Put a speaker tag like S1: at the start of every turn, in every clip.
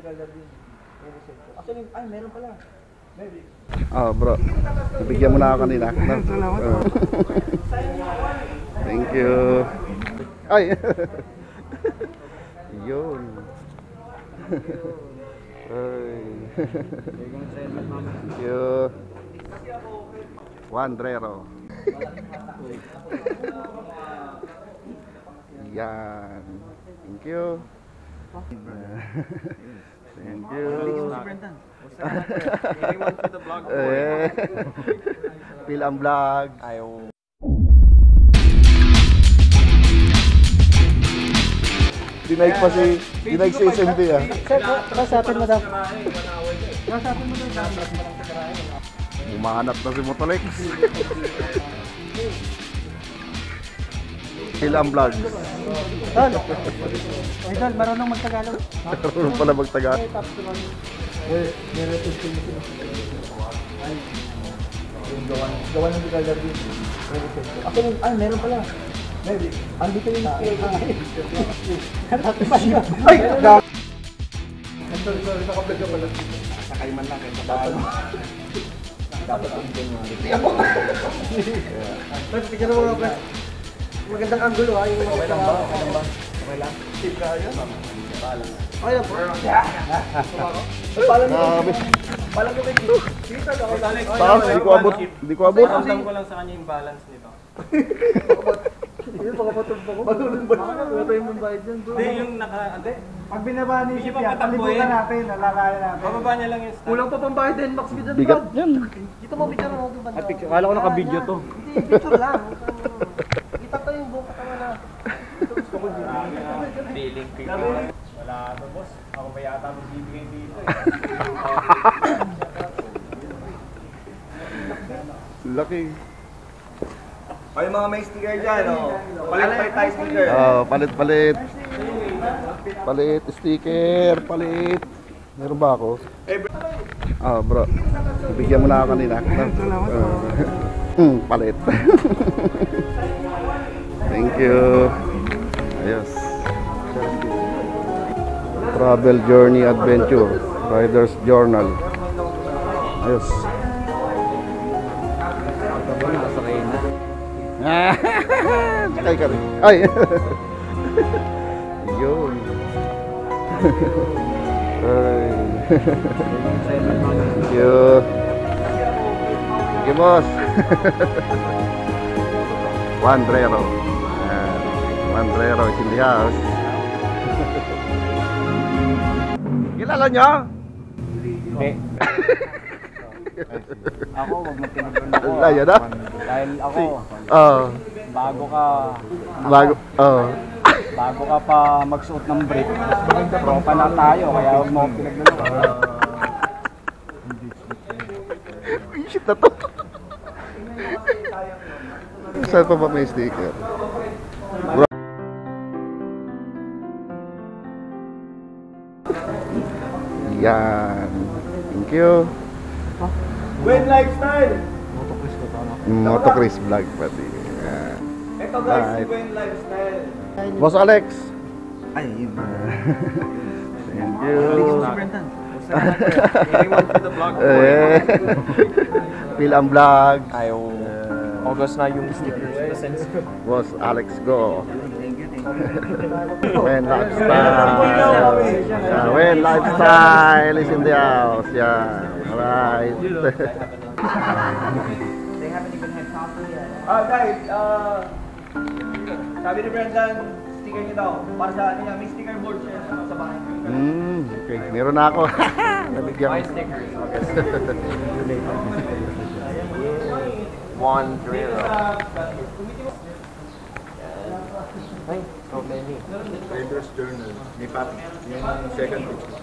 S1: Actually, ay, meron pala.
S2: Oh, bro. Bigyan mo na ako kanina.
S1: Salamat.
S2: Thank you. Ay. Yun. Ay. Thank you. Wandrero. Yan. Thank you. Thank you. Pil ang vlog. Ayaw. Dinaig pa si SMD ah.
S1: Sir, kasapin mo daw. Kasapin mo daw.
S2: Umahanap na si Motolex. Pil ang vlog.
S1: Tol. Ay, Tol, marunong magtagalog.
S2: Marunong pala magtagalog.
S1: Meron po siya. Gawa ng tagalog din. Actually, ay, meron pala. Maybe. Andito yung ay! Sorry, nakablog ka pala.
S2: Sakay man lang kahit sa dapat ang
S1: Tignan mo nga, magandang angulo ha.
S2: Okay lang ba? Okay lang? Tip ka yun?
S1: Okay lang po. Palang ka may kita ka.
S2: Tapos, di ko abot.
S3: Alam ko lang sa kanya yung balance nito.
S1: Hindi, pakapatog pa ko. Balulun ba? Wala tayong mambayad dyan, bro.
S3: Hindi, yung naka...
S1: Pag binaba ni
S3: Hindi
S1: Sip
S3: pa
S1: yan, palibutan
S3: patakbuhin.
S1: natin, nalalaya natin.
S3: Bababa niya lang yung stop.
S1: Kulang pa pambayad din, Max Bidan.
S2: Bigat yan.
S1: Dito mo, picture mo ito ba?
S3: Akala ko naka-video to.
S1: Hindi, picture lang. Kita ko yung buong katawan na.
S3: Feeling ko wala ano, boss. Ako pa yata magbibigay dito eh.
S2: Laki.
S4: O yung mga may sticker dyan, o. Palit-palit tayo sticker.
S2: Palit. Palit, sticker, palit. Meron ba ako? Bro. Bigyan mo na ako kanina.
S1: Salamat.
S2: Palit. Thank you. Ayos. Travel Journey Adventure. Rider's Journal. Ayos. Sakay ka rin. Ay! Yun. Ay. Thank you. Thank you, boss. Wandrero. Wandrero is in the house. Kilala nyo?
S3: Hindi. Ako, wag mo tinignan ako.
S2: Layo na?
S3: Dahil ako, bago ka pa magsuot ng brief, tropa na tayo, kaya huwag mo pinagnan ako.
S2: Shit na to. Saan pa ba may sticker? Yan. Thank you.
S4: Win Lifestyle!
S2: Moto Chris Vlog pati. Yan.
S4: Ito guys, si
S2: Right.
S4: Win Lifestyle.
S2: Boss Alex.
S1: Ay,
S2: Thank you.
S3: Anyone for the vlog?
S2: Pil ang vlog.
S3: Ayaw. August na yung stickers.
S2: Boss Alex Go. When Lifestyle. When Lifestyle is in the house. Yan. Alright.
S4: Guys, sabi ni Brendan, sticker niyo daw. Para sa ano niya, may sticker board siya sa bahay.
S2: Okay. Meron na ako. Nabigyan ko.
S3: Stickers. Wandrero. Ay, so many.
S4: Rider's Journal. May papi. Yung second picture.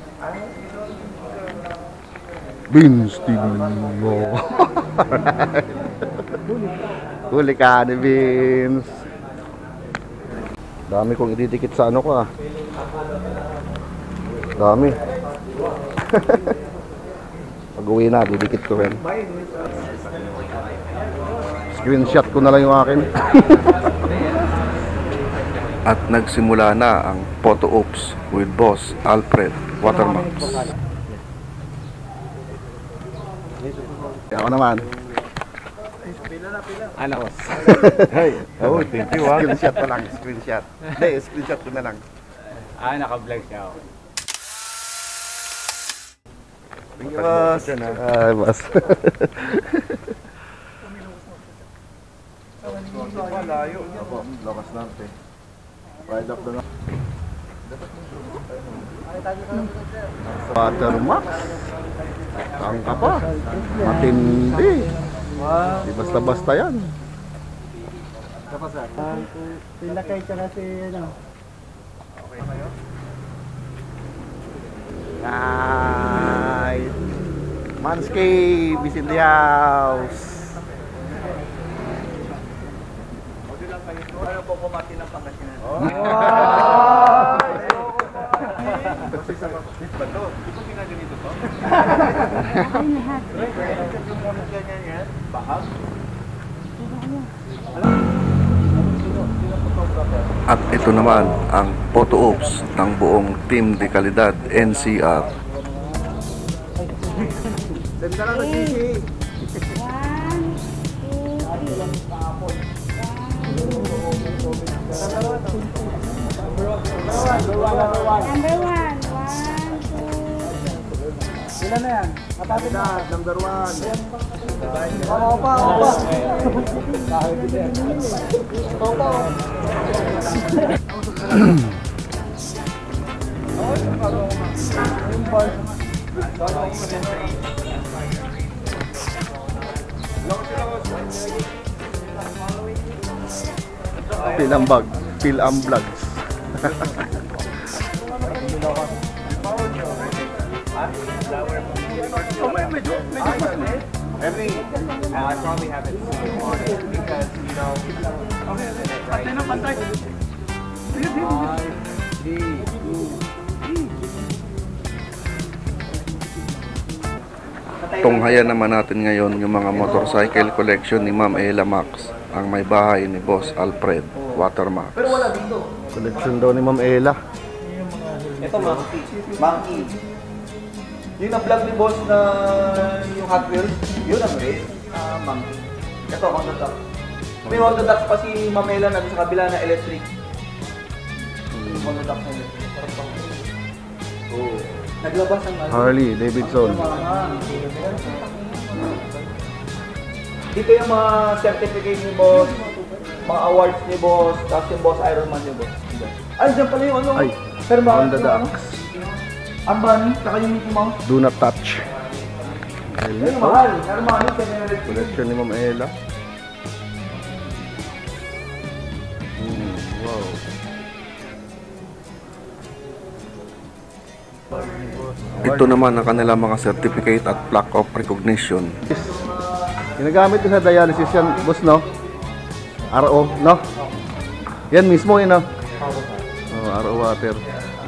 S2: Vince TV. Huli ka ni Vince. Dami kong ididikit sa ano ko ah. Dami. Pag uwi na, didikit ko rin. Screenshot ko na lang yung akin. At nagsimula na ang photo ops with Boss Alfred Watermarks. Ako naman.
S3: Ano ko?
S2: Hey, oh, thank you. Screenshot pa lang, screenshot. Hindi, screenshot ko na lang.
S3: Naka-vlog siya ako.
S2: Thank you, boss. Ay, boss.
S4: Malayo.
S2: Lakas natin. Ride up doon. Watermarks. Tangka pa. Matindi. Di basta-basta yan.
S1: Pinakay ka na si ano.
S2: Nice. Manscape is in the house.
S4: Ano po kumati ng Pangasinan?
S2: At ito naman ang photo ops ng buong Team de Calidad NCR.
S4: Sanda lang na sisi.
S1: 1, 2.
S5: Number 1. 1, 2.
S1: Ilan na yan? Kapatid na.
S4: Number 1.
S1: Opa.
S2: Pilambag, Vlogs.
S4: Every, I probably haven't seen one because, you know,
S2: Tunghayan naman natin ngayon yung mga motorcycle collection ni Ma'am Ella Max, ang may bahay ni Boss Alfred Watermarks.
S4: pero wala dito.
S2: Collection daw ni Ma'am Ella.
S4: Ito, monkey. Monkey. Yung na-vlog ni boss na yung Hot Wheels, yun ang race. Monkey. Ito, Honda Duck. May Honda Duck pa si Mamela na sa kabila na electric. Honda Duck na electric. Parang pang... Oh. Naglabas ang ano.
S2: Harley Davidson.
S4: Dito yung mga certificate ni boss, mga awards ni boss, tapos yung boss Ironman ni boss. Ay, dyan pala yung ano.
S2: Ay,
S4: pero bakit
S2: Honda
S4: yung ano?
S2: Ducks.
S4: Ang bunny, saka yung Mickey Mouse.
S2: Do not touch.
S4: Ay, mahal. Normal yun, kaya nila
S2: Collection ni Ma'am Ella. Wow. Ito naman ang kanilang mga certificate at plaque of recognition. Ginagamit ko sa dialysis yan, boss, no? RO, no? Yan mismo, yun, no? RO water.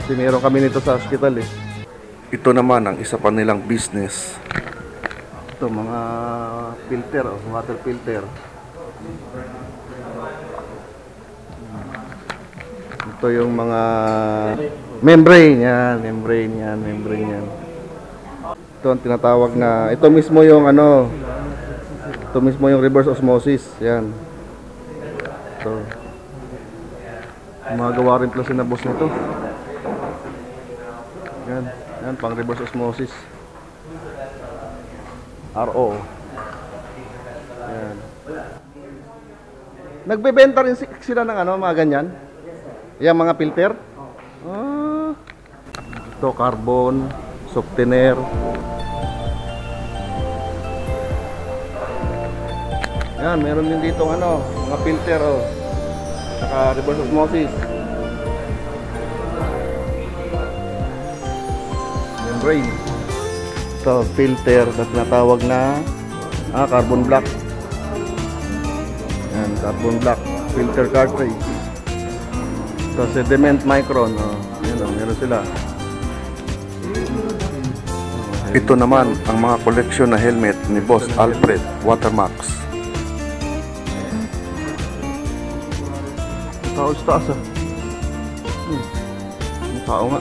S2: Kasi meron kami nito sa hospital, eh. Ito naman ang isa pa nilang business. Ito, mga filter, water filter. Ito yung mga membrane yan. Ito ang tinatawag na, ito mismo yung ano, ito mismo yung reverse osmosis. Yan. Ito. Magawa rin pala sinabos nito. Yan, pang reverse osmosis. RO. Yan. Nagbebenta rin sila ng ano, mga ganyan. Yan, mga filter. Ito, carbon, softener. Yan, meron din dito ano, mga filter, oh. Saka reverse osmosis. Membrane. Ito, filter na tinatawag na carbon black. Yan, carbon black filter cartridge. Ito, sediment micron, oh. Yan, oh, meron sila. Ito naman ang mga koleksyon na helmet ni Boss Alfred Watermarks. Taas ah. Oo nga.